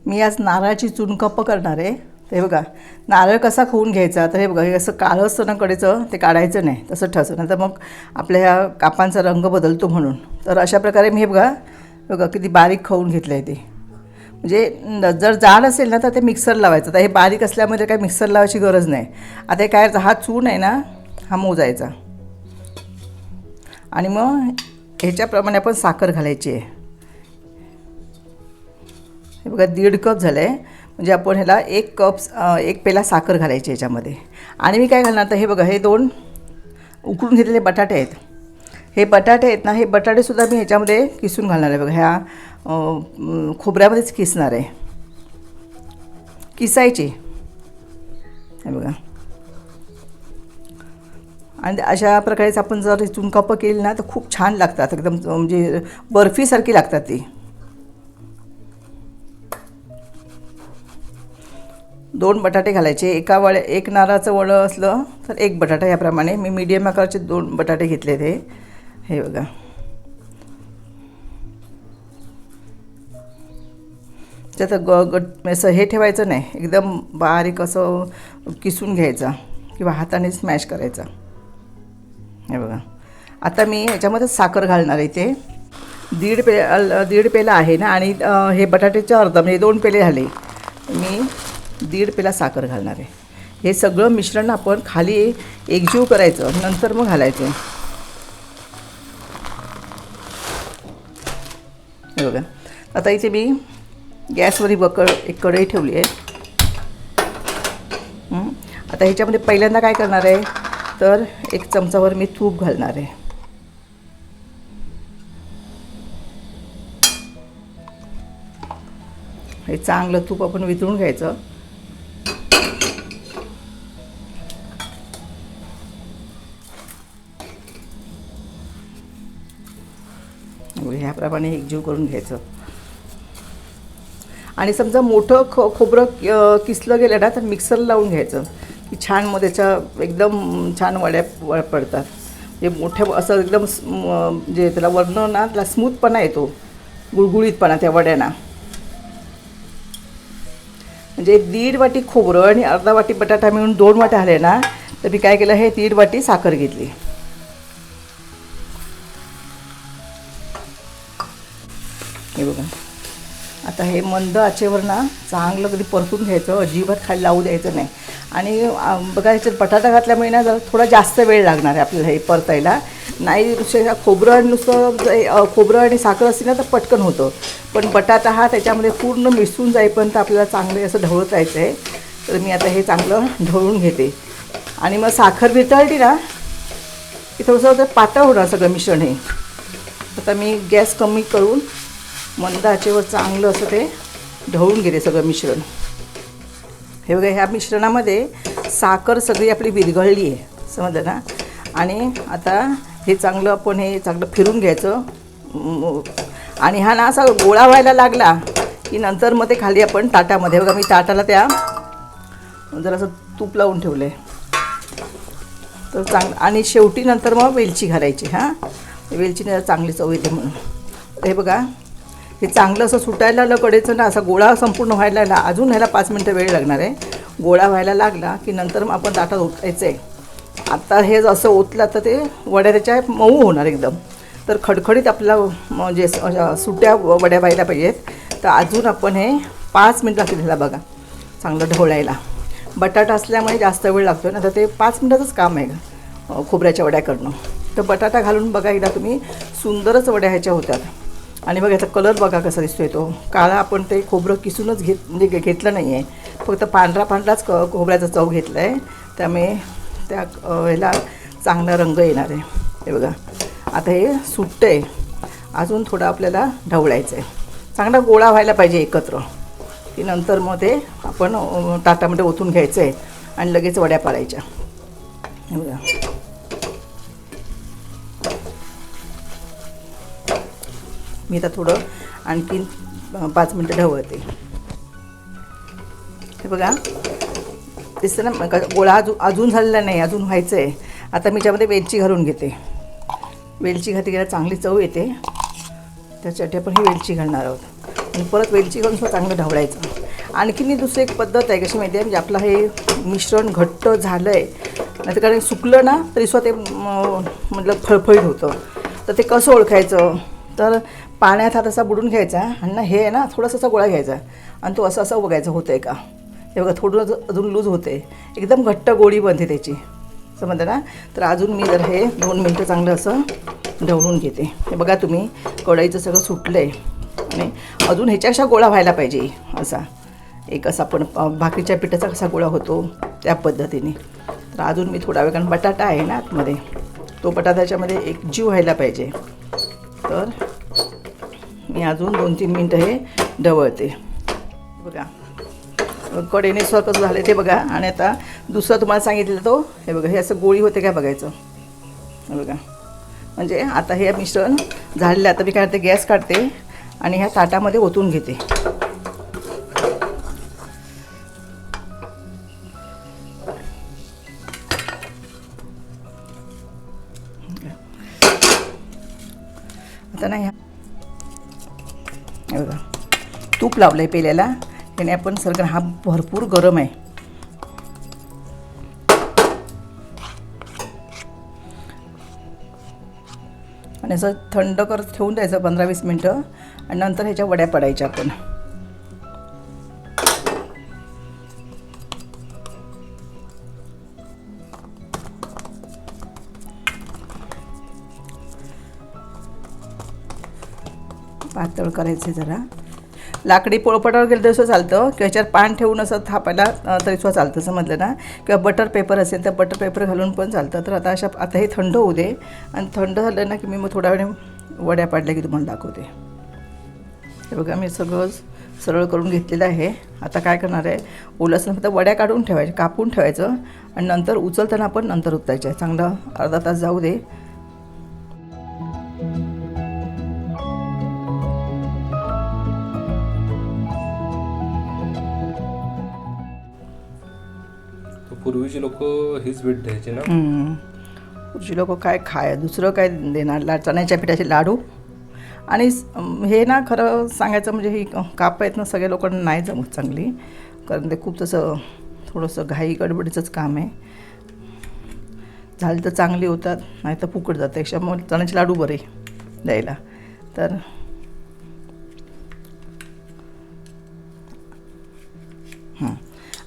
मी आज नारळाची चुनकप्प करणार आहे. ते बघा, नारळ कसा खवून घ्यायचा, तर हे बघा, हे असं काळं असतं ना कडेचं, ते काढायचं नाही, तसं ठेवायचं, नाही तर मग आपल्या ह्या कापांचा रंग बदलतो म्हणून. तर अशा प्रकारे मी हे बघा बघा किती बारीक खवून घेतलं आहे ते. म्हणजे जर जाड असेल ना तर ते मिक्सर लावायचं. तर हे बारीक असल्यामुळे काही मिक्सर लावायची गरज नाही. आता हे काय, हा चून आहे ना, हा मोजायचा आणि मग ह्याच्याप्रमाणे आपण साखर घालायची आहे. हे बघा 1.5 कप झालं आहे, म्हणजे आपण ह्याला 1 पेला साखर घालायची ह्याच्यामध्ये. आणि मी काय घालणार, तर हे बघा, हे 2 उकडून घेतलेले बटाटे आहेत. हे बटाटे आहेत ना, हे बटाटेसुद्धा मी ह्याच्यामध्ये किसून घालणार आहे. बघा, ह्या खोबऱ्यामध्येच किसणार आहे, किसायची. हे बघा, आणि अशा प्रकारेच आपण जर चुनकापं केली ना तर खूप छान लागतात, एकदम म्हणजे बर्फीसारखी लागतात ती. 2 बटाटे घालायचे. एक नारळाचं वडं असलं तर 1 बटाटा, याप्रमाणे मी मीडियम आकाराचे 2 बटाटे घेतले ते. हे बघा, त्यात असं हे ठेवायचं नाही, एकदम बारीक असं किसून घ्यायचा किंवा हाताने स्मॅश करायचा. हे बघा, आता मी ह्याच्यामध्ये साखर घालणार आहे. ते 1.5 पेला आहे ना, आणि हे बटाट्याचं अर्धा, म्हणजे 2 पेले झाले. मी 1.5 पेला साखर घालणार आहे. हे सगळं मिश्रण आपण खाली एकजीव करायचं, नंतर मग घालायचं. हे बघा, आता इथे मी गॅसवर एक कढई ठेवली आहे. आता ह्याच्यामध्ये पहिल्यांदा काय करणार आहे, तर 1 चमचावर मी तूप घालणार आहे. हे चांगलं तूप आपण वितळून घ्यायचं. ह्याप्रमाणे एकजीव करून घ्यायचं. आणि समजा मोठं खोबरं किसलं गेलं ना तर मिक्सर लावून घ्यायचं, की छान मग त्याच्या एकदम छान वड्या पडतात. म्हणजे मोठ्या असं एकदम जे त्याला वर्ण ना, त्याला स्मूथपणा येतो, गुळगुळीतपणा त्या वड्यांना. म्हणजे 1.5 वाटी खोबरं आणि अर्धा वाटी बटाटा मिळून 2 वाट्या आले ना, तर मी काय केलं, हे 1.5 वाटी साखर घेतली. हे बघा, आता हे मंद आचेवर ना चांगलं कधी परतून घ्यायचं, अजिबात खाली लावू द्यायचं नाही. आणि बघा, ह्याच्यात बटाटा घातल्यामुळे ना जरा थोडा जास्त वेळ लागणार आहे आपल्याला हे परतायला. नाही खोबरं आणि साखर असते ना तर पटकन होतं, पण बटाटा हा त्याच्यामध्ये पूर्ण मिसळून जाईपर्यंत आपल्याला चांगले असं ढवळत राहायचं आहे. तर मी आता हे चांगलं ढवळून घेते. आणि मग साखर वितळली ना की थोडंसं पातळ होणार सगळं मिश्रण हे. आता मी गॅस कमी करून मंद आचेवर चांगलं असं ते ढवळून घेते सगळं मिश्रण. हे बघा, ह्या मिश्रणामध्ये साखर सगळी आपली विरघळली आहे, समजलं ना. आणि आता हे चांगलं आपण हे चांगलं फिरून घ्यायचं. आणि हा ना असा गोळा व्हायला लागला की नंतर मग ते खाली आपण ताटामध्ये, बघा मी ताटाला त्या जरासं तूप लावून ठेवलं आहे, तर चांगलं. आणि शेवटी नंतर मग वेलची घालायची. वेलचीने चांगली चव येते म्हणून. हे बघा, हे चांगलं असं सुटायला लागलं कडेचं ना, असा गोळा संपूर्ण व्हायला लागला. अजून ह्याला 5 मिनटं वेळ लागणार आहे. गोळा व्हायला लागला की नंतर मग आपण ताटात ओतायचं आहे. आता हे असं ओतलं तर ते वड्या त्याच्या मऊ होणार एकदम. तर खडखडीत आपल्याला म्हणजे सुट्या वड्या व्हायला पाहिजेत. तर अजून आपण हे 5 मिनटं लागतील ह्याला बघा चांगलं ढवळायला. बटाटा असल्यामुळे जास्त वेळ लागतो ना, तर ते 5 मिनटाचंच काम आहे खोबऱ्याच्या वड्या करणं. तर बटाटा घालून बघा एकदा तुम्ही, सुंदरच वड्या ह्याच्या होत्यात. आणि बघा याचा कलर बघा कसा दिसतोय तो काळा. आपण ते खोबरं किसूनच म्हणजे घेतलं नाही आहे, फक्त पांढराच खोबऱ्याचा चव घेतला आहे. त्यामुळे त्या ह्याला चांगला रंग येणार आहे. हे बघा, आता हे सुट्टं आहे, अजून थोडं आपल्याला ढवळायचं आहे. चांगला गोळा व्हायला पाहिजे एकत्र, की नंतर मग ते आपण ताटामध्ये ओतून घ्यायचं आहे आणि लगेच वड्या पाडायच्या. हे बघा, मी आता थोडं आणखीन 5 मिनटं ढवळते. हे बघा दिसतं ना, गोळा अजून झालेला नाही, अजून व्हायचं आहे. आता मी त्यामध्ये वेलची घालून घेते. वेलची घातली गेला चांगली चव येते, त्याच्यासाठी आपण ही वेलची घालणार आहोत. आणि परत वेलची घालून सुद्धा चांगलं ढवळायचं. आणखीन दुसरी एक पद्धत आहे कशी माहिती आहे, म्हणजे आपलं हे मिश्रण घट्ट झालं आहे नाही तर कारण सुकलं ना तरी सुद्धा ते म्हटलं फळफळीत होतं. तर ते कसं ओळखायचं, तर पाण्यात हात असा बुडून घ्यायचा आणि ना हे आहे ना थोडासा असा गोळा घ्यायचा आणि तो असं बघायचं होतं आहे का. हे बघा थोडं अजून लूज होते, एकदम घट्ट गोळी बनते त्याची, समजलं ना. तर अजून मी जर हे 2 मिनटं चांगलं असं ढवळून घेते. हे बघा तुम्ही कढईचं सगळं सुटलं आहे आणि अजून ह्याच्यापेक्षा गोळा व्हायला पाहिजे असा, एक असा आपण भाकरीच्या पिठाचा कसा गोळा होतो त्या पद्धतीने. तर अजून मी थोडा वेळ, कारण बटाटा आहे ना आतमध्ये, तो बटाट्याच्यामध्ये एक जीव व्हायला पाहिजे. तर मी अजून 2-3 मिनटं हे ढवळते. बघा कढईने कसं झालं ते बघा. आणि आता दुसरं तुम्हाला सांगितलं तो, हे बघा हे असं गोळी होते काय बघायचं. हे बघा म्हणजे आता हे मिश्रण झालेलं. आता मी काय करते, गॅस काढते आणि ह्या ताटामध्ये ओतून घेते. आता ना ह्या हे बघा तूप लावलं आहे पेल्याला, त्याने आपण सरकार हा भरपूर गरम आहे. आणि असं थंड करत ठेवून द्यायचं 15-20 मिनटं आणि नंतर ह्याच्या वड्या पडायच्या आपण. पातळ करायचे जरा. लाकडी पोळपाटावर गेलं तरी सुद्धा चालतं, किंवा ह्याच्यावर पान ठेवून असं थापायला तरी सुद्धा चालतं, समजलं ना. किंवा बटर पेपर असेल तर बटर पेपर घालून पण चालतं. तर आता हे थंड होऊ दे आणि थंड झालं ना की मी मग थोड्या वेळ वड्या पाडल्या की तुम्हाला दाखवते. हे बघा मी सगळं सरळ करून घेतलेलं आहे. आता काय करणार आहे, ओलं असं फक्त वड्या काढून ठेवायच्या, कापून ठेवायचं आणि नंतर उचलताना आपण नंतर उचलायचं. चांगलं अर्धा तास जाऊ दे. पूर्वीचे लोक हीच भेट द्यायचे ना. पूर्वीचे लोक काय दुसरं काय देणार, चण्याच्या पिठाचे लाडू. आणि हे ना खरं सांगायचं म्हणजे ही काप आहेत ना सगळ्या लोकांना नाही जमत चांगली, कारण ते खूप तसं थोडंसं घाई गडबडीचंच काम आहे. झाली तर चांगली होतात, नाही तर फुकट जातं. त्याच्यामुळे चण्याचे लाडू बरे द्यायला. तर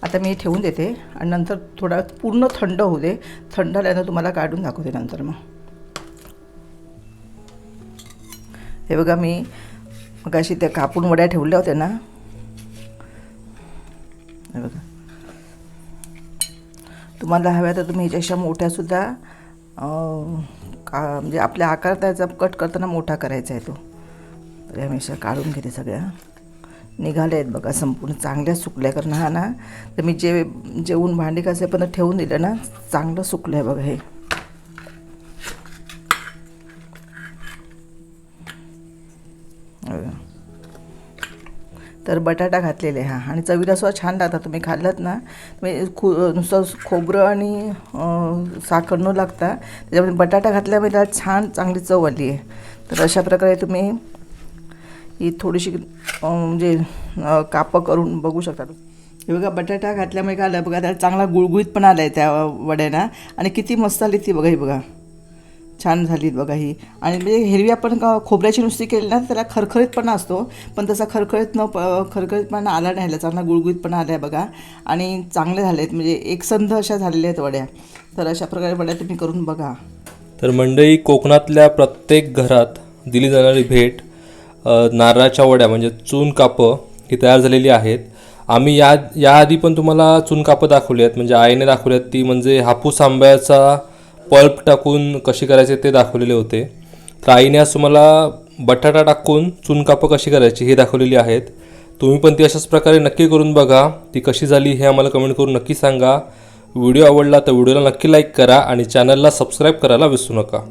आता मी ठेवून देते आणि नंतर थोडा पूर्ण थंड होऊ दे. थंड झाल्यानंतर तुम्हाला काढून दाखवते नंतर. मग हे बघा मी मगाशी त्या कापून वड्या ठेवल्या होत्या ना, हे बघा. तुम्हाला हव्या तर तुम्ही ह्याच्यापेक्षा मोठ्यासुद्धा म्हणजे आपल्या आकार त्याचा कट करताना मोठा करायचा आहे तो. तर हमेशा काढून घेते. सगळ्या निघाले आहेत बघा, संपूर्ण चांगल्या सुकल्या. कारण हा ना तर मी जेवून भांडी कसे पण ठेवून दिलं ना, चांगलं सुकलं आहे बघा हे. तर बटाटा घातलेले हा, आणि चवीला सुद्धा छान लागतात. तुम्ही खाल्लात ना, तुम्ही नुसतं खोबरं आणि साखर न लागता त्याच्यामध्ये बटाटा घातल्यामुळे त्याला छान चांगली चव आली आहे. तर अशा प्रकारे तुम्ही ही थोडीशी म्हणजे कापं करून बघू शकता. हे बघा बटाटा घातल्यामुळे काय आलं बघा, त्याला चांगला गुळगुळीत पण आला आहे त्या वड्याना. आणि किती मस्त आली ती बघा. ही बघा छान झाली बघा ही. आणि म्हणजे हिरवी आपण खोबऱ्याची नुसती केली ना त्याला खरखरीतपणा असतो, पण तसा खरखरीतपणा आला नाही. ह्याला चांगला गुळगुळीतपणा आला आहे बघा. आणि चांगले झाले आहेत, म्हणजे एकसंध अशा झालेल्या आहेत वड्या. तर अशा प्रकारे वड्या तुम्ही करून बघा. तर मंडळी, कोकणातल्या प्रत्येक घरात दिली जाणारी भेट नारळाच्या वड्या म्हणजे चून कापं ही तयार झालेली आहेत. आम्ही याआधी पण तुम्हाला चून कापं दाखवली आहेत, म्हणजे आईने दाखवली आहेत. ती म्हणजे हापूस आंब्याचा पल्प टाकून कशी करायचे ते दाखवलेले होते. तर आईने आज तुम्हाला बटाटा टाकून चून कापं कशी करायची हे दाखवलेली आहेत. तुम्ही पण ती अशाच प्रकारे नक्की करून बघा. ती कशी झाली हे आम्हाला कमेंट करून नक्की सांगा. व्हिडिओ आवडला तर व्हिडिओला नक्की लाईक करा आणि चॅनलला सबस्क्राईब करायला विसरू नका.